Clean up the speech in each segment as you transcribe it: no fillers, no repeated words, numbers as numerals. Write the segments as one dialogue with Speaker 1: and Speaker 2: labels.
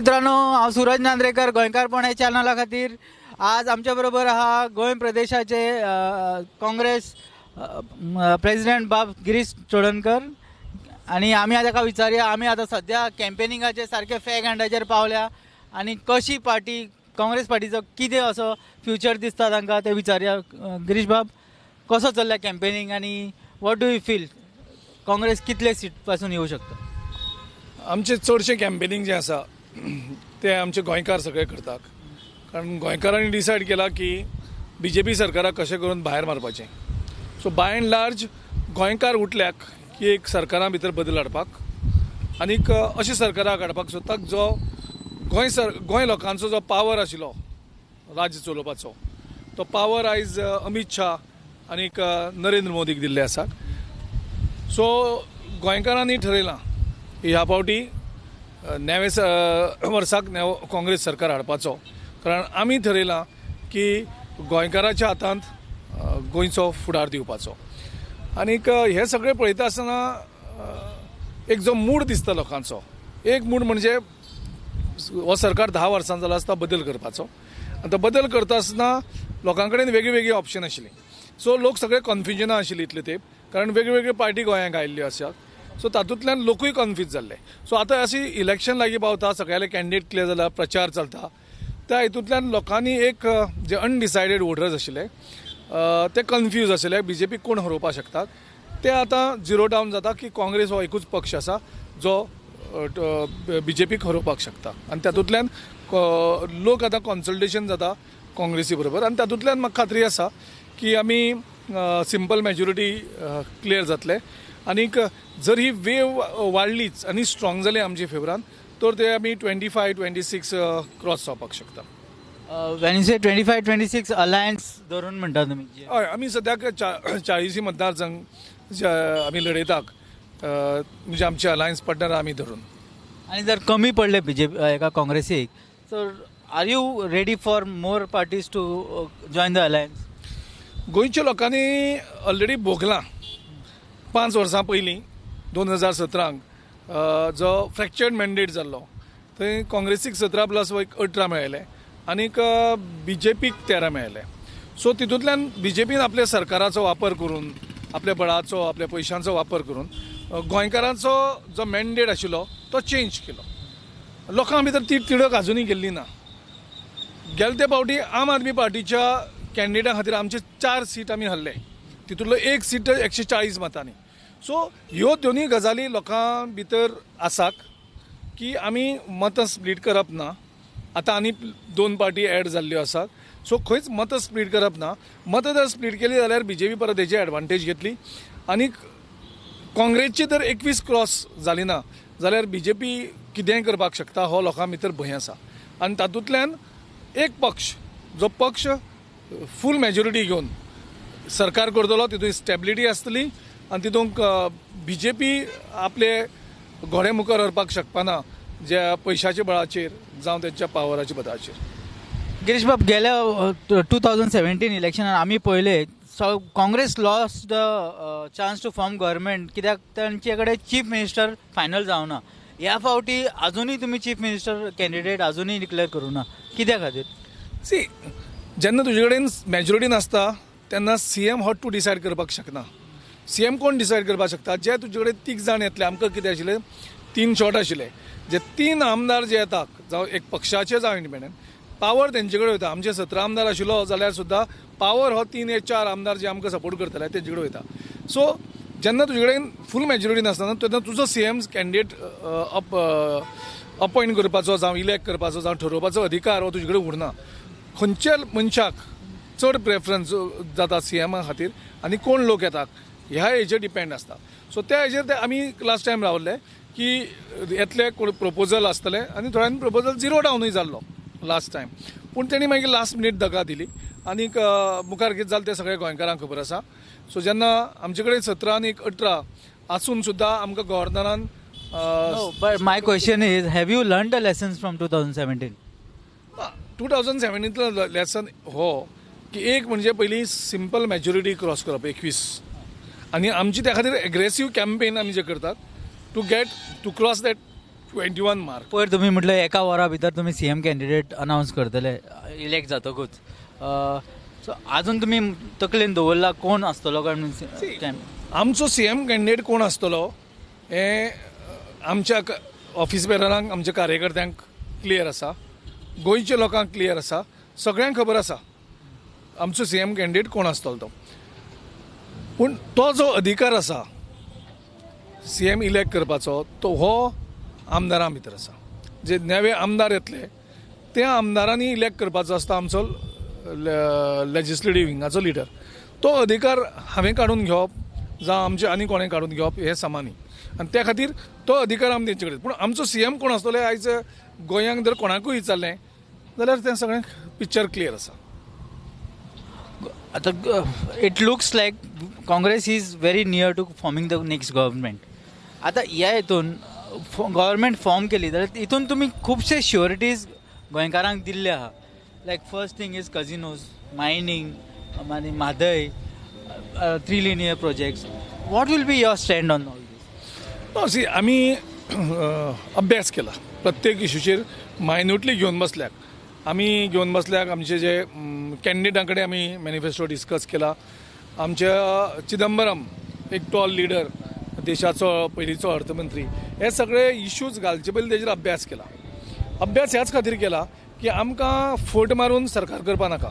Speaker 1: मित्रांनो, हांव सूरज नांद्रेकर गोंयकारपण ह्या चॅनला खातीर आज आमच्या बरोबर आहा गोंय प्रदेशाचे काँग्रेस प्रेसिडेंट बाब गिरीश चोडणकर आणि आमी ताका विचारया आमी आतां सद्या कॅम्पेनिंगाचे सारके फॅग हँडाचेर पावल्या आणि कशी पार्टी काँग्रेस पार्टीचो कितें असो फ्युचर दिसता तांकां ते विचारया. गिरीश बाब, कसो चल्ला कॅम्पेनिंग आणि what do you feel Congress कितले सीट पासून येऊ शकता?
Speaker 2: आमचे चडशें कॅम्पेनींग जें आसा ते आमचे गोंयकार सगळे करतात. कारण गोंयकारांनी डिसायड केला की BJP सरकाराक कशें करून भायर मारपाचें. सो बाय एंड लार्ज गोंयकार उठल्याक की एक सरकारा भितर बदल हाडपाक आनीक अशी सरकाराक हाडपाक सोदतात जो गोंय लोकांचो जो पावर आशिल्लो राज्य चलोवपाचो तो पावर आयज अमित शाह आनीक नरेंद्र मोदीक दिल्ले आसा. सो गोंयकारांनी ठरयलां की ह्या फावटी नवे वर्साक काँग्रेस सरकार हाडपाचो. कारण आमी ठरयलां की गोंयकाराच्या हातांत गोंयचो फुडार दिवपाचो. आनीक हे सगळें पळयता आसतना एक जो मूड दिसता लोकांचो, एक मूड म्हणजे हो सरकार 10 वर्सां जाला आसता बदल करपाचो. आनी तो बदल करता आसतना लोकां कडेन वेगळी वेगळी ऑप्शन आशिल्ली. सो लोक सगळे कन्फ्युजनां आशिल्ले इतले तेंप, कारण वेगवेगळ्यो पार्टी गोंयांत आयिल्ल्यो आसात. सो तातूंतल्यान लोकूय कन्फ्यूज जाल्ले. सो आतां अशी इलेक्शन लागीं पावता, सगळे कॅन्डिडेट क्लियर जाला, प्रचार चलता, त्या हितूंतल्यान लोकांनी एक जे अनडिसायडेड वोटर्स आशिल्ले ते कन्फ्यूज आशिल्ले BJP कोण हरोवपाक शकतात. ते आतां झिरो डावन जाता की काँग्रेस हो एकूच पक्ष आसा जो BJPक हरोवपाक शकता. आनी तातूंतल्यान लोक आतां कन्सल्टेशन जाता काँग्रेसी बरोबर. आनी तातूंतल्यान म्हाका खात्री आसा की आमी सिंपल मेजॉरिटी क्लियर जातले. आनीक जर ही वेव वाडलीच आनी स्ट्रॉंग जाली आमचे फेवरान तर ते आमी 25-26 क्रॉस जावपाक शकता.
Speaker 1: वेन यू से 25-26 अलायन्स धरून म्हणटा तुमी?
Speaker 2: हय, आमी सद्याक 40 मतदारसंघ जे आमी लडयतात म्हणजे आमचे अलायन्स पार्टनर आमी धरून.
Speaker 1: आणि जर कमी पडले BJP एका काँग्रेसीक तर are you ready for more parties to join the alliance?
Speaker 2: गोंयच्या लोकांनी ऑलरेडी भोगलां. 5 वर्सां पयलीं 2017 जो फ्रॅक्चर्ड मॅन्डेट जाल्लो थंय काँग्रेसीक 17+18 मेळयले आनीक BJPक 13 मेळयले. सो तितूंतल्यान BJPन आपल्या सरकाराचो वापर करून, आपल्या बळाचो, आपल्या पयशांचो वापर करून गोंयकारांचो जो मॅन्डेट आशिल्लो तो चेंज केलो. लोकां भितर ती तिडक आजुनूय गेल्ली ना. गेले ते फावटी आम आदमी पार्टीच्या कॅन्डिडेटा खातीर आमचे 4 सीट आमी हरले, तितूंतलो 1 सीट 140 मतांनी. सो ह्यो दोनूय गजाली लोकां भितर आसात की आमी मतां स्प्लीट करप ना. आतां आनी 2 पार्टी एड जाल्ल्यो आसात. सो खंयच मतां स्प्लीट करप ना. मतां जर स्प्लीट केली जाल्यार BJP परत हेजी एडवांटेज घेतली. आनीक काँग्रेसची जर 21 क्रॉस जाली ना जाल्यार BJP कितेंय करपाक शकता हो लोकां भितर भंय आसा. आनी तातूंतल्यान एक पक्ष जो पक्ष फूल मेजॉरिटी घेवन सरकार करतलो तितून स्टेबिलिटी आसतली आनी तितूंत BJP आपले घोडे मुखार व्हरपाक शकपाना ज्या पयशाच्या बळाचेर जावं तेंच्या पावराच्या बळाचेर.
Speaker 1: गिरीश बाब, गेल्या 2017 इलेक्शनान आमी पळयले Congress lost the chance to form government कित्याक तांचे कडेन चीफ मिनिस्टर फायनल जावना. ह्या फावटी अजूनय तुम्ही चीफ मिनिस्टर कॅन्डिडेट अजूनय डिक्लेअर करूं ना, कित्या खातीर?
Speaker 2: सी, जेन्ना तुजे कडेन मेजॉरिटी नासता तेन्ना CM हॉट टू डिसायड करपाक शकना. CM कोण डिसायड करपाक शकता? जे तुजे कडेन 3 जाण येतले. आमकां कितें आशिल्लें 3 शॉट आशिल्ले. जे 3 आमदार जे येतात जावं एक पक्षाचे जावं इंडिपेंडंट, पावर तेंचे कडेन वयता. आमचे 17 आमदार आशिल्लो जाल्यार सुद्दां पावर हो 3-4 आमदार जे आमकां सपोर्ट करतले तेंचे कडेन वयता. सो जेन्ना तुजे कडेन फूल मेजॉरिटी नासतना तेन्ना तुजो CM कॅन्डिडेट अपॉयंट करपाचो जावं इलेक्ट करपाचो जावं ठरोवपाचो अधिकार हो तुजे कडेन उरना. खंयच्या मनशाक चड प्रेफरन्स जाता CM खातीर आनी कोण लोक येतात ह्या हेजेर डिपेंड आसता. सो त्या हेजेर ते आमी लास्ट टायम रावल्ले की येतले कोण प्रपोजल आसतले आनी थोड्यांनी प्रपोजल झिरो डावनूय जाल्लो लास्ट टायम. पूण तेणी मागीर लास्ट मिनीट दगा दिली आनीक मुखार कितें जालें तें सगळ्या गोंयकारांक खबर आसा. सो जेन्ना आमचे कडेन 17 आनी 18 आसून सुद्दां आमकां गव्हर्नरान
Speaker 1: but my question is have you learn the lessons from 2017?
Speaker 2: 2017 lesson हो की एक म्हणजे पयलीं सिंपल मेजॉरिटी क्रॉस करप 21 आनी आमची त्या खातीर एग्रेसीव कॅम्पेन आमी जे करतात टू क्रॉस दॅट 21 मार्क.
Speaker 1: पयर तुम्ही म्हटलं एका वरा भितर तुम्ही सीएम कॅन्डिडेट अनाऊन्स करतले इलेक्ट जातकूच. सो अजून तुम्ही तकलेन दवरला कोण आसतलो काय?
Speaker 2: आमचो सीएम कॅन्डिडेट कोण आसतलो हे आमच्या ऑफिस बेररांक आमच्या कार्यकर्त्यांक क्लियर आसा, गोंयच्या लोकांक क्लियर आसा, सगळ्यांक खबर आसा आमचो सीएम कॅन्डिडेट कोण आसतलो तो. पूण तो जो अधिकार आसा सीएम इलेक्ट करपाचो तो हो आमदारां भितर आसा. जे नवे आमदार येतले त्या आमदारांनी इलेक्ट करपाचो आसता आमचो लेजिस्लेटिव्ह विंगाचो लिडर. तो अधिकार हांवें काडून घेवप जावं आमचे आनी कोणें काडून घेवप हे समानी, आनी त्या खातीर तो अधिकार आमी तेंचे कडेन. पूण आमचो सीएम कोण आसतलो आयज गोंयांक जर कोणाकूय विचारलें जाल्यार तें सगळें पिक्चर क्लियर आसा.
Speaker 1: आता it looks like Congress is very near to forming the next government. आता ह्या हितून गव्हर्मेंट फॉर्म केली जाल्यार हितून तुमी खुबशे श्युरिटीज गोंयकारांक दिल्ले आहा. Like first thing is casinos, mining, मागीर Mhadei, 3 linear projects. What will be your stand on all these?
Speaker 2: See आमी अभ्यास केला प्रत्येक इश्यूचेर, मायन्युटली घेवन बसल्याक. आमी घेवन बसल्याक आमचे जे कॅन्डिडेटां कडेन आमी मॅनिफेस्टो डिस्कस केला. आमच्या चिदंबरम एक टॉल लिडर, देशाचो पयलींचो अर्थमंत्री, हे सगळे इश्यूज घालचे पयलीं तेजेर अभ्यास केला. अभ्यास ह्याच खातीर केला की आमकां फट मारून सरकार करपा नाका.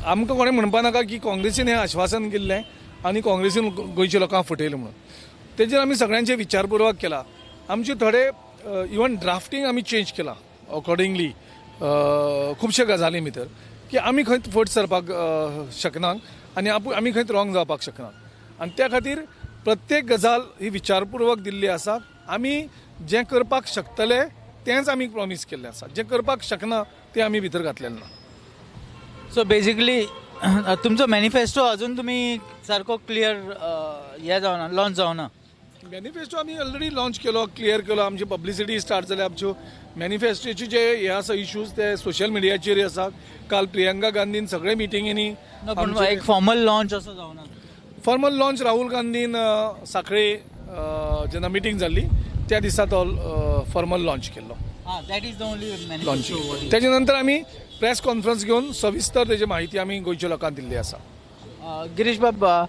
Speaker 2: आमकां कोणें म्हणपा नाका की काँग्रेसीन हें आश्वासन केल्लें आनी काँग्रेसीन गोंयच्या लोकांक फटयलें म्हणून. तेजेर आमी सगळ्यांचे विचारपूर्वक केला. आमचे थोडे इवन ड्राफ्टींग आमी चेंज केला अकॉर्डिंगली खुबशे गजाली भितर, की आमी खंय फट सरपाक शकनात आनी आमी खंय रॉंग जावपाक शकनात. आनी त्या खातीर प्रत्येक गजाल ही विचारपूर्वक दिल्ली आसा. आमी जें करपाक शकतले तेंच आमी प्रॉमीस केल्लें आसा, जें करपाक शकना तें आमी भितर घातलेलें ना.
Speaker 1: सो बेसिकली तुमचो मॅनिफेस्टो अजून तुम्ही सारको क्लियर हे जावना, लॉन्च जावना.
Speaker 2: मॅनिफेस्टो आमी ऑलरेडी लॉन्च केलो, क्लियर केलो. आमची पब्लिसिटी स्टार्ट जाल्या. आमच्यो मॅनिफेस्टोचे जे हे आसा इश्यूज ते सोशल मिडियाचेर आसा. काल प्रियंका गांधीन सगळे मिटिंगेनी
Speaker 1: एक फॉर्मल लॉन्च असो जावना.
Speaker 2: फॉर्मल लॉन्च राहुल गांधीन साखळे जेन्ना मिटींग जाल्ली त्या दिसा तो फॉर्मल लॉन्च केल्लो.
Speaker 1: That is the only
Speaker 2: launch. तेजे नंतर आमी प्रेस कॉन्फरन्स घेवन सविस्तर तेजी माहिती आमी गोंयच्या लोकांक दिल्ली आसा.
Speaker 1: गिरीश बाबा,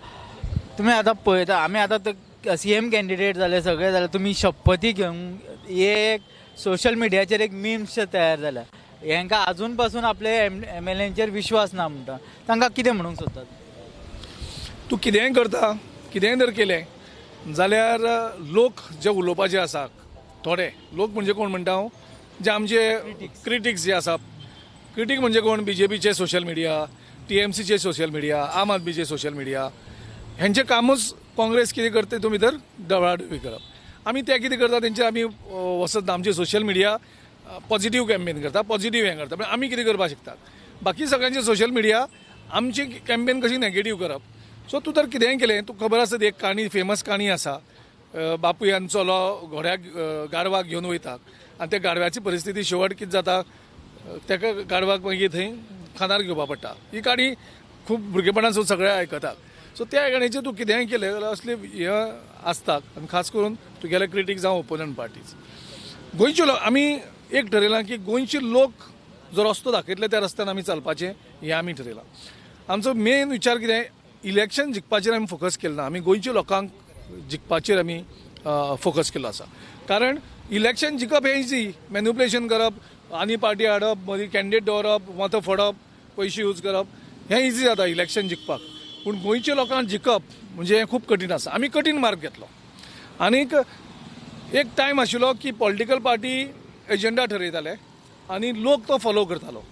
Speaker 1: तुम्ही आता पळयता आमी आतां सीएम कॅन्डिडेट जाले सगळे जाल्यार तुमी शपथी घेवंक हे एक सोशल मिडियाचेर एक मीम्स तयार जाला. हांकां अजून पासून आपले MLAंचेर विश्वास ना म्हणटा. तांकां कितें म्हणूंक सोदतात?
Speaker 2: तूं कितेंय करता, कितेंय जर केलें जाल्यार लोक जे उलोवपाचे आसा, थोडे लोक म्हणजे कोण म्हणटा हांव, जे आमचे क्रिटिक्स जे आसा. क्रिटीक म्हणजे कोण? BJPचे सोशल मिडिया, TMCचे सोशल मिडिया, आम आदमीचे सोशल मिडिया. हेंचें कामूच काँग्रेस कितें करता तितून भितर डवळाडवी करप. आमी ते कितें करता तेंचेर आमी वचत ना. आमचे सोशल मिडिया पॉझिटिव्ह कॅम्पेन करता, पॉझिटिव्ह हें करता. पण आमी कितें करपाक शकतात? बाकी सगळ्यांचे सोशल मिडिया आमची कॅम्पेन कशी नॅगेटिव्ह करप. सो तूं तर कितेंय केलें, तूं खबर आसा एक काणी, फेमस काणी आसा, बापूयान चलो घोड्याक गाडवाक घेवन वयता आनी त्या गाडव्याची परिस्थिती शेवट कितें जाता, ताका गाडवाक मागीर थंय खानार घेवपा पडटा. ही काणी खूब भुरगेपणासून सगळे आयकतात. सो त्या काणयेचेर तूं कितेंय केलें जाल्यार असले हे आसतात. आनी खास करून तुगेले क्रिटीक जावं ओपोनंट पार्टीज. गोंयचे लोक आमी एक ठरयलां की गोंयचे लोक जो रस्तो दाखयतले त्या रस्त्यान आमी चलपाचें हें आमी ठरयलां. आमचो मेन विचार कितें, इलेक्शन जिखपाचेर आमी फोकस केलो ना. आमी गोंयच्या लोकांक जिखपाचेर आमी फोकस केलो आसा. कारण इलेक्शन जिखप हें इजी, मॅन्युप्युलेशन करप, आनी पार्टी हाडप, मदीं कॅन्डिडेट दवरप, मतां फोडप, पयशे यूज करप, हें इजी जाता इलेक्शन जिखपाक. पूण गोंयच्या लोकांक जिखप म्हणजे हें खूब कठीण आसा. आमी कठीण मार्ग घेतलो. आनीक एक टायम आशिल्लो की पॉलिटिकल पार्टी एजेंडा ठरयताले आनी लोक तो फॉलो करतालो.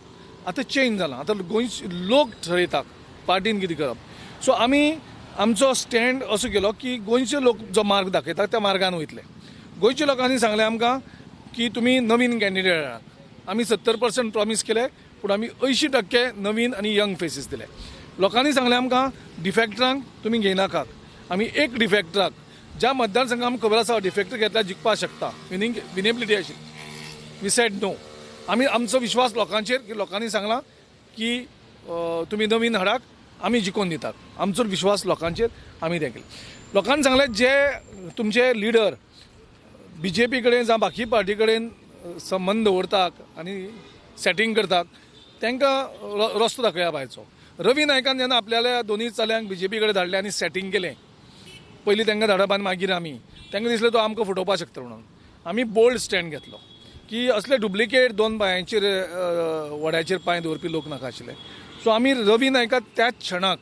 Speaker 2: आतां चेंज जाला. आतां गोंयचे लोक ठरयतात पार्टीन कितें करप. सो आमी आमचो स्टँड असो केलो की गोंयचे लोक जो मार्ग दाखयतात त्या मार्गान वयतले. गोंयच्या लोकांनी सांगलें आमकां की तुमी नवीन कॅन्डिडेट हाडात. आमी 70% प्रॉमीस केले, पूण आमी 80% नवीन आनी यंग फेसीस दिले. लोकांनी सांगलें आमकां डिफेक्टरांक तुमी घेयनाकात. आमी एक डिफेक्टराक, ज्या मतदारसंघाक आमकां खबर आसा डिफेक्टर घेतल्यार जिखपाक शकता, विनेबिलिटी आशिल्ली, वी सेड नो. आमी आमचो विश्वास लोकांचेर की लोकांनी सांगलां की तुमी नवीन हाडाक, आमी जिखोवन दितात. आमचो विश्वास लोकांचेर, आमी तें केलें. लोकांनी सांगलें जे तुमचे लिडर BJP कडेन जावं बाकी पार्टी कडेन संबंध दवरतात आनी सेटींग करतात तांकां रस्तो दाखया भायचो. रवी नायकान जेन्ना आपल्याल्या दोनूय चल्यांक BJP कडेन धाडले आनी सेटींग केलें, पयलीं तांकां धाडप आनी मागीर आमी, तांकां दिसलें तो आमकां फटोवपाक शकता म्हणून आमी बोल्ड स्टँड घेतलो की असले डुप्लिकेट दोन पांयांचेर वड्याचेर पांय दवरपी लोक नाका आशिल्ले. सो आमी रवी नायकाक त्याच क्षणाक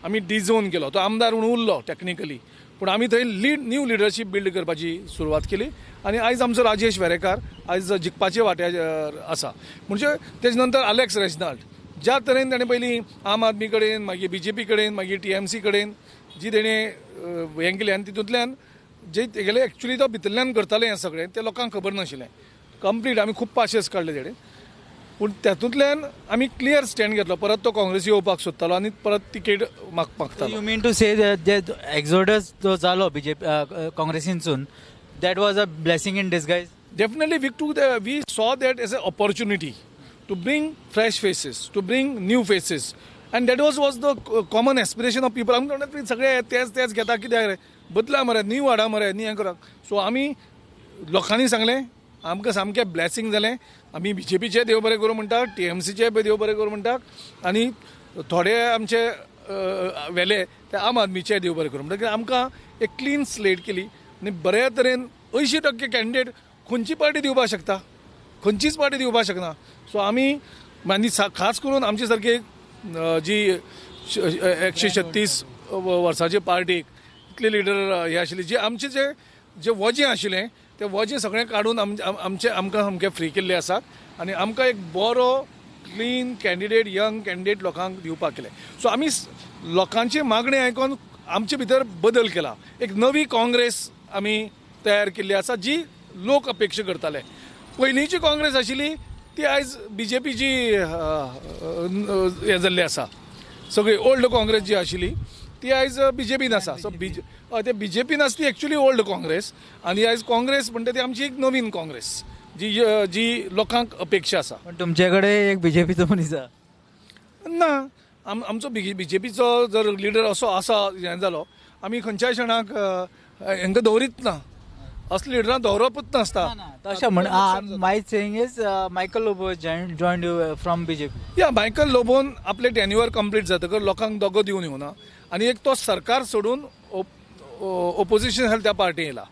Speaker 2: आमी डिझोन केलो. तो आमदार म्हणून उरलो टॅक्निकली, पूण आमी थंय न्यू लिडरशीप बिल्ड करपाची सुरवात केली आनी आयज आमचो राजेश वेरेकार आयज जिखपाचे वाट्यार आसा. म्हणजे तेजे नंतर अलेक्स रेजनाल्ड, ज्या तरेन ताणें पयलीं आम आदमी कडेन, मागीर BJP कडेन, मागीर TMC कडेन जी तेणें हें केलें आनी तितूंतल्यान जे तेगेलें एक्चुली तो भितरल्यान करतालें हें सगळें तें लोकांक खबर नाशिल्लें. कंप्लीट आमी खूब पाशेस काडले तेणें, पूण तातूंतल्यान आमी क्लियर स्टँड घेतलो. परत तो काँग्रेसी येवपाक सोदतालो आनी परत तिकेट मागतालो.
Speaker 1: You mean to say that exodus जो जालो BJP काँग्रेसींतसून, that was a blessing in disguise?
Speaker 2: Definitely we saw that as an opportunity to bring fresh faces, to bring new faces, and that was the common aspiration of people. आमकां म्हणटा सगळे तेच घेता कित्याक रे, बदला मरे, न्यू हाडा मरे, new हें करा. सो आमी लोकांनी सांगलें, आमकां सामकें ब्लेसिंग जालें. आमी BJPचे देव बरें करूं म्हणटात, TMCचे देव बरें करूं म्हणटात, आनी थोडे आमचे वेले ते आम आदमीचे देव बरें करूं म्हणटात. आमकां एक क्लीन स्लेट केली आनी बऱ्या तरेन 80% कॅन्डिडेट खंयची पार्टी दिवपाक शकता, खंयचीच पार्टी दिवपाक शकना. सो आमी आनी खास करून आमचे सारके जी 136 वर्साची पार्टीक इतले लिडर हे आशिल्ले, जे आमचे जे वजें आशिल्लें तें वजें सगळें काडून आमकां सामकें फ्री केल्लें आसा आनी आमकां एक बरो क्लीन कॅन्डिडेट, यंग कॅन्डिडेट लोकांक दिवपाक केलें. सो आमी लोकांची मागणी आयकून आमचे भितर बदल केला. एक नवी काँग्रेस आमी तयार केल्ली आसा जी लोक अपेक्षा करताले. पयलींची काँग्रेस आशिल्ली ती आयज BJPची हें जाल्ली आसा. सगळी ओल्ड काँग्रेस जी आशिल्ली ती आयज BJPन आसा. सो ते BJPन आसा ती एक्चुली ओल्ड काँग्रेस आनी आयज काँग्रेस म्हणटा ती आमची एक नवीन काँग्रेस जी लोकांक अपेक्षा आसा.
Speaker 1: पण तुमचे कडेन एक BJPचो मनीस आसा
Speaker 2: ना? आमचो BJPचो जर लिडर असो आसा हें जालो, आमी खंयच्याय क्षणाक हांकां दवरीत ना, असले लिडरांक दवरपूच नासता.
Speaker 1: तशें म्हण my saying is Michael Lobo joined you from BJP.
Speaker 2: या मायकल लोबोन आपले टेन्युअर कंप्लीट जातकर लोकांक दोगो दिवन येवना आनी एक तो सरकार सोडून ओपोजिशन जाल्यार त्या पार्टी येयला.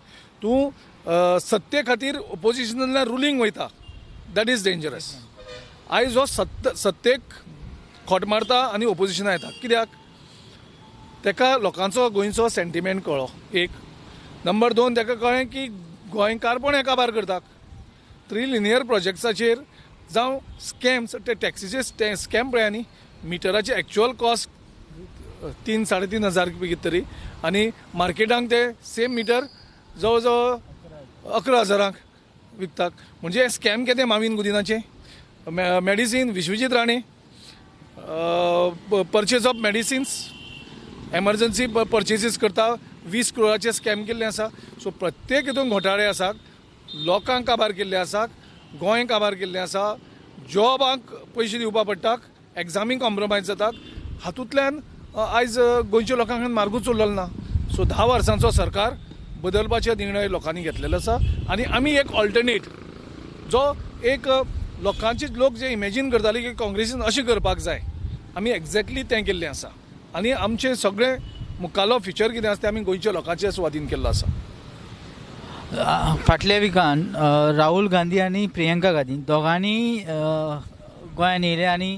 Speaker 2: तूं सत्ते खातीर ओपोजिशनांतल्यान रुलींग वयता, दॅट इज डेंजरस. आयज हो सत्तेक खोट मारता आनी ओपोजिशना येता. कित्याक? ताका लोकांचो गोंयचो सेंटिमेंट कळ्ळो एक. नंबर 2 ताका कळ्ळें की गोंयकारपण काबार करतात. 3 लिनियर प्रोजेक्ट्साचेर जावं स्कॅम्स, ते टॅक्सीचे स्कॅम पळय न्ही, मिटराचे एक्चुअल कॉस्ट 3-3.5 हजार कितें तरी आनी मार्केटांक ते सेम मिटर जवळ जवळ 11 हजारांक विकतात. म्हणजे स्कॅम कितें माविन गुदिनाचे medicine, Vishwajit Rane purchase of medicines, emergency purchases करता, 20 करोडाचे स्कॅम केल्ले आसा. सो प्रत्येक हितून घोटाळे आसात, लोकांक काबार केल्ले आसात, गोंय काबार केल्लें आसा, जॉबांक पयशे दिवपाक पडटात, एग्जामीक कॉम्प्रोमायज जातात. हातूंतल्यान आयज गोंयच्या लोकांक मार्गूच उरलेलो ना. सो 10 वर्सांचो सरकार बदलपाचे निर्णय लोकांनी घेतलेलो आसा आनी आमी एक ऑल्टरनेट जो एक लोकांचे लोक जे इमॅजीन करताले की काँग्रेसीन अशें करपाक जाय, आमी एक्झॅक्टली तें केल्लें आसा आनी आमचें सगळें मुखाल्लो फ्युचर कितें आसा तें आमी गोंयच्या लोकांचे स्वाधीन केल्लो आसा.
Speaker 1: फाटल्या विकान राहुल गांधी आनी प्रियंका गांधी दोगांनी गोंयांत येयले आनी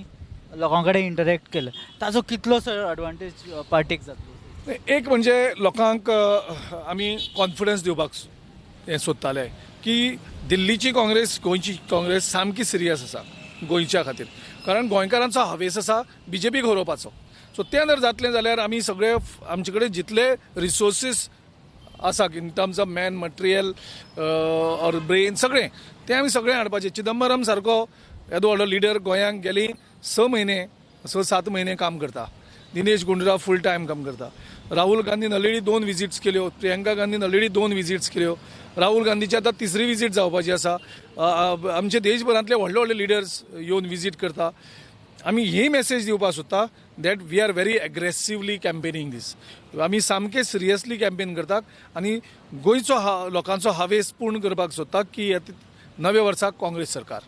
Speaker 1: लोकां कडेन इंटरॅक्ट केलें. ताजो कितलोसो एडवांटेज पार्टीक जातलो?
Speaker 2: एक म्हणजे लोकांक आमी कॉन्फिडन्स दिवपाक हें सोदताले की दिल्लीची काँग्रेस, गोंयची काँग्रेस सामकी सिरियस आसा गोंयच्या खातीर. कारण गोंयकारांचो हावेस आसा BJPक हरोवपाचो. सो तें जर जातलें जाल्यार आमी सगळे आमचे कडेन जितले रिसोर्सीस आसा in terms of man material or brain सगळें तें आमी सगळें हाडपाचें. चिदंबरम सारको येदो व्हडलो लिडर गोंयांक गेली 6-7 म्हयने काम करता. दिनेश गुंडूराव फूल टायम काम करता. राहुल गांधीन ऑलरेडी 2 विजिट्स केल्यो, प्रियंका गांधीन ऑलरेडी 2 विजिट्स केल्यो. राहुल गांधीची आतां 3री विजीट जावपाची आसा. आमचे देशभरांतले व्हडले व्हडले लिडर्स येवन विजीट करता. आमी ही मेसेज दिवपाक सोदता that we are very aggressively campaigning these. आमी सामके सिरियसली कॅम्पेन करतात आनी गोंयचो लोकांचो हावेस पूर्ण करपाक सोदतात की नव्या वर्साक काँग्रेस सरकार.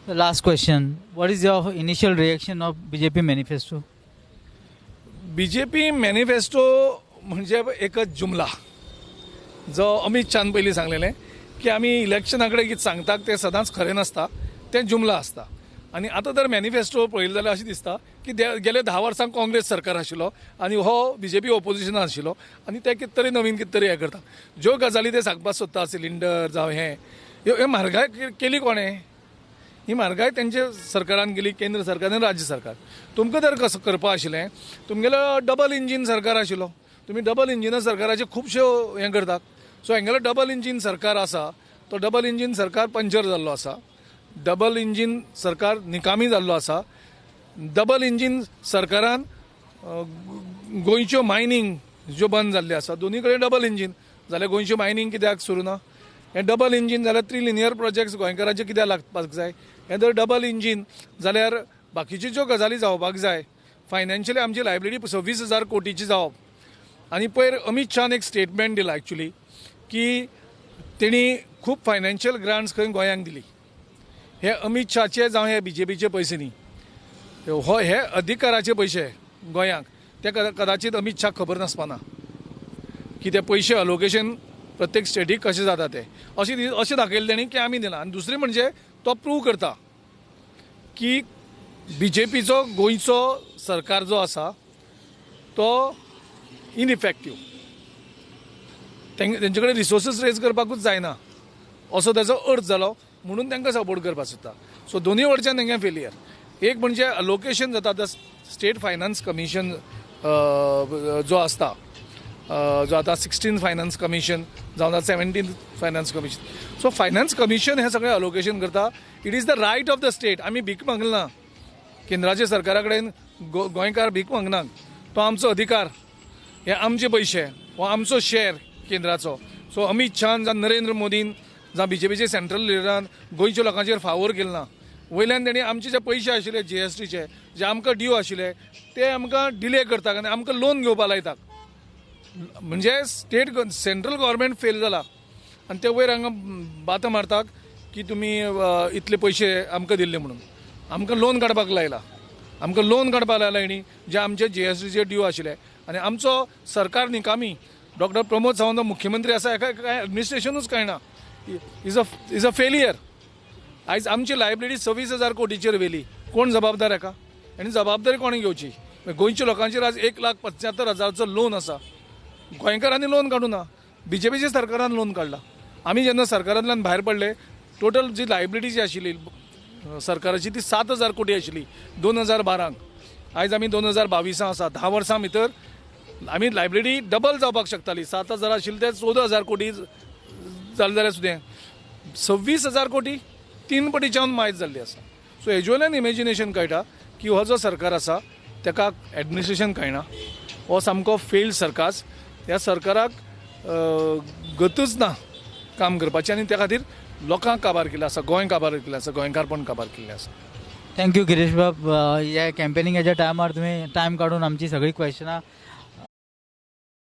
Speaker 1: Last question, what is your initial reaction of BJP manifesto?
Speaker 2: BJP manifesto म्हणजे एकच जुमला जो अमित शान पयलीं सांगलेलें की आमी इलेक्शना कडेन कितें सांगतात तें सदांच खरें नासता, तें जुमला आसता. आनी आतां जर मॅनिफेस्टो पळयलो जाल्यार अशें दिसता की गेले 10 वर्सां काँग्रेस सरकार आशिल्लो आनी हो बीजेपी ऑपोजिशनान आशिल्लो आनी ते कितें तरी नवीन कितें तरी हें करता. ज्यो गजाली ते सांगपाक सोदता, सिलिंडर जावं हे म्हारगाय केली कोणें? ही म्हारगाय तेंच्या सरकारान केली, केंद्र सरकार आनी राज्य सरकार. तुमकां जर कसं करपा आशिल्लें, तुमगेलो डबल इंजीन सरकार आशिल्लो, तुमी डबल इंजिना सरकाराचे खुबश्यो हें करतात. सो हांगेलो डबल इंजीन सरकार आसा, तो डबल इंजीन सरकार पंचर जाल्लो आसा, डबल इंजीन सरकार निकामी जाल्लो आसा, डबल इंजीन सरकारान गोंयच्यो मायनींग ज्यो बंद जाल्ल्यो आसा, दोनी कडेन डबल इंजीन जाल्यार गोंयच्यो मायनींग कित्याक सुरू ना? हें डबल इंजीन जाल्यार 3 लिनियर प्रोजेक्ट्स गोंयकारांचे कित्याक लागपाक जाय? हें जर डबल इंजीन जाल्यार बाकीच्यो ज्यो गजाली जावपाक जाय, फायनान्शियली आमची लायबिलिटी 26,000 कोटीची जावप. आनी पयर अमित शान एक स्टेटमेंट दिला एक्चुली की तेणी खूब फायनान्शियल ग्रांट्स खंय गोंयांक दिली. हे अमित शाचे जावं हे बीजेपीचे पयशे न्ही, हे अधिकाराचे पयशे गोंयांक. ते कदाचित अमित शाक खबर नासपाना की ते पयशे अलोकेशन प्रत्येक स्टेटीक कशें जाता ते. अशें दाखयलें तेणी की आमी दिला. आनी दुसरें म्हणजे तो प्रूव करता की बीजेपीचो गोंयचो सरकार जो आसा तो इनइफेक्टीव, तेंचे कडेन रिसोर्सीस रेज करपाकूच जायना असो ताचो अर्थ जालो, म्हणून तांकां सपोर्ट करपाक सोदता. सो दोनूय वटच्यान तांकां फेलियर. एक म्हणजे अलोकेशन जाता द स्टेट फायनान्स कमिशन जो आसता, जो आतां 16th फायनान्स कमिशन जावन 17th finance commission. So finance commission हें सगळें अलोकेशन करता. It is the right of the state. आमी भीक मागना केंद्राच्या सरकारा कडेन, गोंयकार भीक मागनात. तो आमचो अधिकार, हे आमचे पयशे, हो आमचो शेअर केंद्राचो. सो अमित शान जावं नरेंद्र मोदीन जावं बीजेपीचे सेंट्रल लिडरान गोंयच्या लोकांचेर फावोर केलो ना. वयल्यान तेणी आमचे जे पयशे आशिल्ले जीएसटीचे, जे आमकां ड्यू आशिल्ले, ते आमकां डिले करतात आनी आमकां लोन घेवपाक लायतात. म्हणजे सेंट्रल गव्हर्मेंट फेल जाला आनी ते वयर हांगा बातां मारतात की तुमी इतले पयशे आमकां दिल्ले म्हणून. आमकां लोन काडपाक लायला, आमकां लोन काडपाक लायला हेणी जे आमचे जीएसटीचे ड्यू आशिल्ले. आनी आमचो सरकार निकामी, डॉक्टर प्रमोद सावंत मुख्यमंत्री आसा, हेका काय एडमिनिस्ट्रेशनूच कळना. Is a failure. आयज आमची लायबिलिटी 26,000 कोटीचेर व्हेली. कोण जबाबदार हेका? आनी जबाबदारी कोणी घेवची? गोंयच्या लोकांचेर आज 1,75,000चो लोन आसा. गोंयकारांनी लोन काडूं ना, बीजेपीच्या सरकारान लोन काडला. आमी जेन्ना सरकारांतल्यान भायर पडले, टोटल जी लायबिलिटी जी आशिल्ली सरकाराची ती 7,000 कोटी आशिल्ली 2012. आयज आमी 2022 आसा. 10 वर्सां भितर आमी लायबिलिटी डबल जावपाक शकताली. 7,000 आशिल्ली ते 14,000 कोटी जालें जाल्यार सुद्दां 26,000 कोटी 3 पटीच्यान मायज जाल्ली आसा. सो हेजे वयल्यान इमॅजिनेशन कळटा की हो जो सरकार आसा ताका एडमिनिस्ट्रेशन कळना. हो सामको फेल्ड सरकार. ह्या सरकाराक गतूच ना काम करपाचें आनी त्या खातीर लोकांक काबार केल्लें आसा, गोंय काबार केल्लें आसा, गोंयकारपण काबार केल्लें आसा.
Speaker 1: थँक्यू गिरीश बाब. ह्या कॅम्पेनिंगाच्या टायमार तुम्ही टायम काढून आमची सगळी क्वेश्चनां